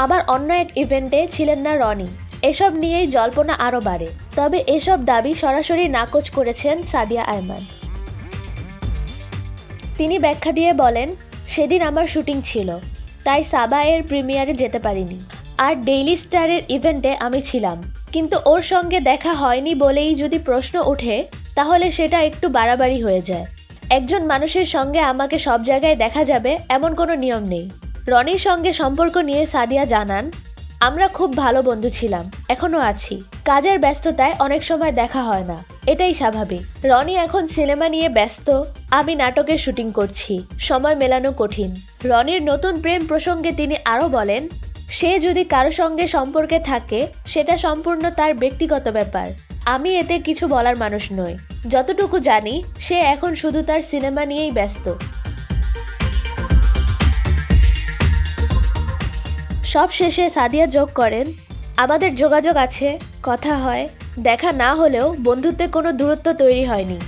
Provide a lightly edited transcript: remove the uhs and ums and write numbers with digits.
আবার অন্য এক ইভেন্টে ছিলেন না রনি। এসব নিয়েই জল্পনা আরও বাড়ে। তবে এসব দাবি সরাসরি নাকচ করেছেন সাদিয়া আয়মান। তিনি ব্যাখ্যা দিয়ে বলেন, সেদিন আমার শুটিং ছিল, তাই সাবা এর প্রিমিয়ারে যেতে পারিনি। আর ডেইলি স্টারের ইভেন্টে আমি ছিলাম, কিন্তু ওর সঙ্গে দেখা হয়নি বলেই যদি প্রশ্ন ওঠে তাহলে সেটা একটু বাড়াবাড়ি হয়ে যায়। একজন মানুষের সঙ্গে আমাকে সব জায়গায় দেখা যাবে এমন কোনো নিয়ম নেই। রনির সঙ্গে সম্পর্ক নিয়ে সাদিয়া জানান, আমরা খুব ভালো বন্ধু ছিলাম, এখনও আছি। কাজের ব্যস্ততায় অনেক সময় দেখা হয় না, এটাই স্বাভাবিক। রনি এখন সিনেমা নিয়ে ব্যস্ত, আমি নাটকের শুটিং করছি, সময় মেলানো কঠিন। রনির নতুন প্রেম প্রসঙ্গে তিনি আরও বলেন, সে যদি কারো সঙ্গে সম্পর্কে থাকে সেটা সম্পূর্ণ তার ব্যক্তিগত ব্যাপার, আমি এতে কিছু বলার মানুষ নই। যতটুকু জানি সে এখন শুধু তার সিনেমা নিয়েই ব্যস্ত। সব শেষে সাদিয়া যোগ করেন, আমাদের যোগাযোগ আছে, কথা হয়, দেখা না হলেও বন্ধুত্বে কোনো দূরত্ব তৈরি হয়নি।